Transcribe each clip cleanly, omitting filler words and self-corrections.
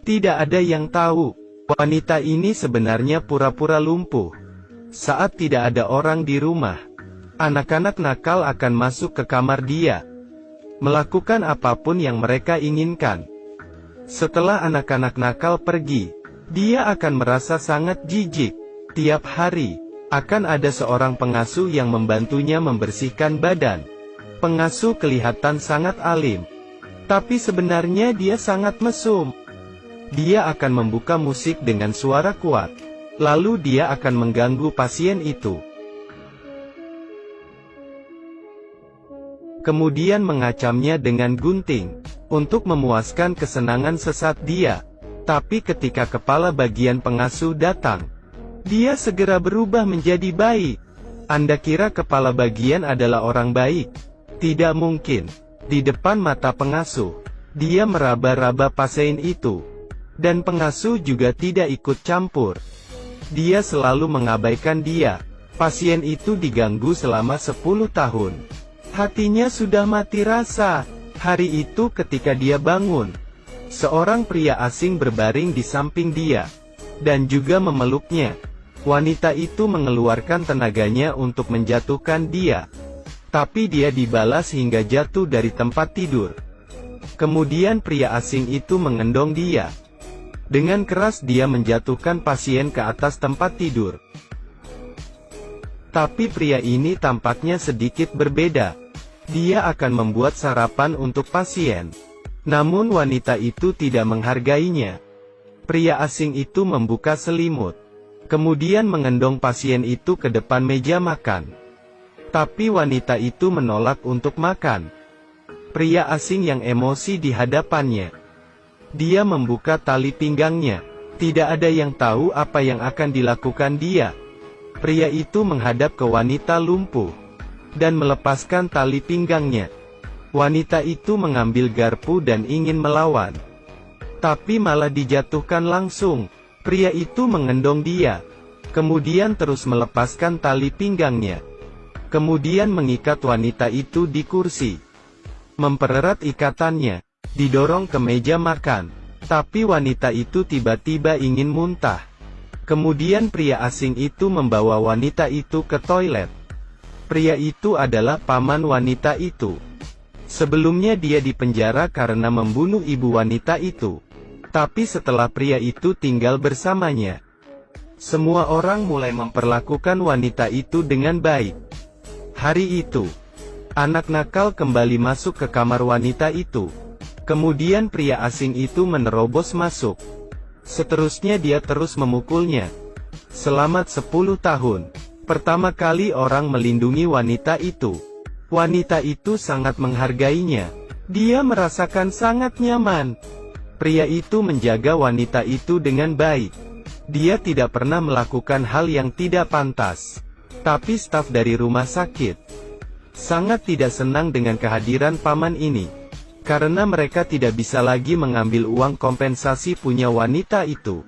Tidak ada yang tahu, wanita ini sebenarnya pura-pura lumpuh. Saat tidak ada orang di rumah, anak-anak nakal akan masuk ke kamar dia, melakukan apapun yang mereka inginkan. Setelah anak-anak nakal pergi, dia akan merasa sangat jijik. Tiap hari, akan ada seorang pengasuh yang membantunya membersihkan badan. Pengasuh kelihatan sangat alim, tapi sebenarnya dia sangat mesum. Dia akan membuka musik dengan suara kuat, lalu dia akan mengganggu pasien itu. Kemudian mengacamnya dengan gunting, untuk memuaskan kesenangan sesat dia. Tapi ketika kepala bagian pengasuh datang, dia segera berubah menjadi baik. Anda kira kepala bagian adalah orang baik? Tidak mungkin. Di depan mata pengasuh, dia meraba-raba pasien itu. Dan pengasuh juga tidak ikut campur. Dia selalu mengabaikan dia. Pasien itu diganggu selama 10 tahun. Hatinya sudah mati rasa. Hari itu ketika dia bangun, seorang pria asing berbaring di samping dia, dan juga memeluknya. Wanita itu mengeluarkan tenaganya untuk menjatuhkan dia. Tapi dia dibalas hingga jatuh dari tempat tidur. Kemudian pria asing itu mengendong dia. Dengan keras dia menjatuhkan pasien ke atas tempat tidur. Tapi pria ini tampaknya sedikit berbeda. Dia akan membuat sarapan untuk pasien. Namun wanita itu tidak menghargainya. Pria asing itu membuka selimut, kemudian mengendong pasien itu ke depan meja makan. Tapi wanita itu menolak untuk makan. Pria asing yang emosi di hadapannya. Dia membuka tali pinggangnya. Tidak ada yang tahu apa yang akan dilakukan dia. Pria itu menghadap ke wanita lumpuh dan melepaskan tali pinggangnya. Wanita itu mengambil garpu dan ingin melawan, tapi malah dijatuhkan langsung. Pria itu mengendong dia, kemudian terus melepaskan tali pinggangnya. Kemudian mengikat wanita itu di kursi, mempererat ikatannya, didorong ke meja makan. Tapi wanita itu tiba-tiba ingin muntah. Kemudian pria asing itu membawa wanita itu ke toilet. Pria itu adalah paman wanita itu. Sebelumnya dia dipenjara karena membunuh ibu wanita itu. Tapi setelah pria itu tinggal bersamanya, semua orang mulai memperlakukan wanita itu dengan baik. Hari itu, anak nakal kembali masuk ke kamar wanita itu. Kemudian pria asing itu menerobos masuk. Seterusnya dia terus memukulnya. Selamat 10 tahun. Pertama kali orang melindungi wanita itu. Wanita itu sangat menghargainya. Dia merasakan sangat nyaman. Pria itu menjaga wanita itu dengan baik. Dia tidak pernah melakukan hal yang tidak pantas. Tapi staf dari rumah sakit sangat tidak senang dengan kehadiran paman ini, karena mereka tidak bisa lagi mengambil uang kompensasi punya wanita itu.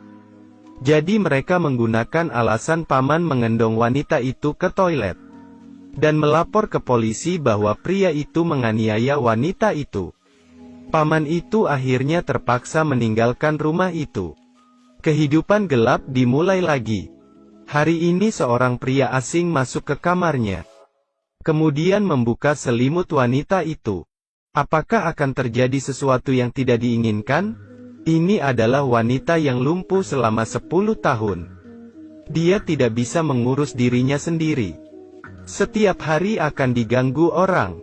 Jadi mereka menggunakan alasan paman mengendong wanita itu ke toilet, dan melapor ke polisi bahwa pria itu menganiaya wanita itu. Paman itu akhirnya terpaksa meninggalkan rumah itu. Kehidupan gelap dimulai lagi. Hari ini seorang pria asing masuk ke kamarnya, kemudian membuka selimut wanita itu. Apakah akan terjadi sesuatu yang tidak diinginkan? Ini adalah wanita yang lumpuh selama 10 tahun. Dia tidak bisa mengurus dirinya sendiri. Setiap hari akan diganggu orang.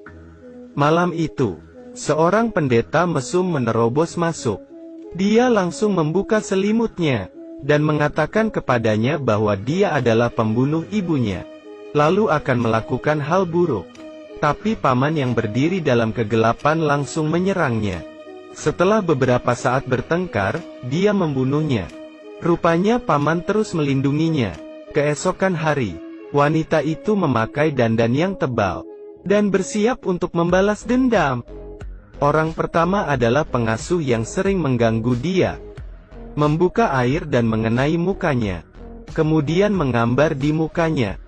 Malam itu, seorang pendeta mesum menerobos masuk. Dia langsung membuka selimutnya, dan mengatakan kepadanya bahwa dia adalah pembunuh ibunya, lalu akan melakukan hal buruk. Tapi paman yang berdiri dalam kegelapan langsung menyerangnya. Setelah beberapa saat bertengkar, dia membunuhnya. Rupanya paman terus melindunginya. Keesokan hari, wanita itu memakai dandan yang tebal, dan bersiap untuk membalas dendam. Orang pertama adalah pengasuh yang sering mengganggu dia. Membuka air dan mengenai mukanya. Kemudian menggambar di mukanya.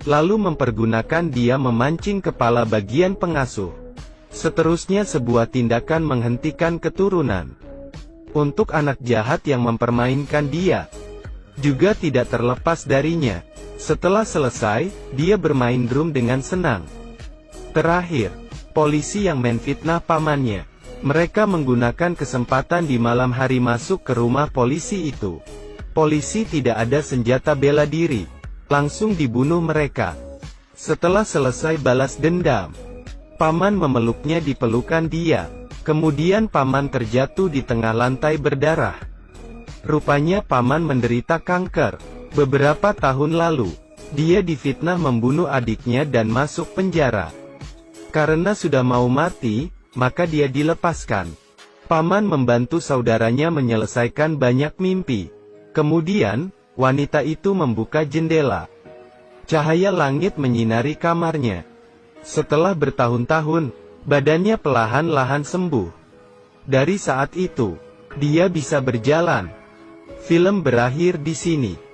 Lalu mempergunakan dia memancing kepala bagian pengasuh. Seterusnya sebuah tindakan menghentikan keturunan. Untuk anak jahat yang mempermainkan dia, juga tidak terlepas darinya. Setelah selesai, dia bermain drum dengan senang. Terakhir, polisi yang menfitnah pamannya. Mereka menggunakan kesempatan di malam hari masuk ke rumah polisi itu. Polisi tidak ada senjata bela diri. Langsung dibunuh mereka. Setelah selesai balas dendam, paman memeluknya di pelukan dia. Kemudian paman terjatuh di tengah lantai berdarah. Rupanya paman menderita kanker. Beberapa tahun lalu, dia difitnah membunuh adiknya dan masuk penjara. Karena sudah mau mati, maka dia dilepaskan. Paman membantu saudaranya menyelesaikan banyak mimpi. Kemudian, wanita itu membuka jendela. Cahaya langit menyinari kamarnya. Setelah bertahun-tahun, badannya perlahan-lahan sembuh. Dari saat itu, dia bisa berjalan. Film berakhir di sini.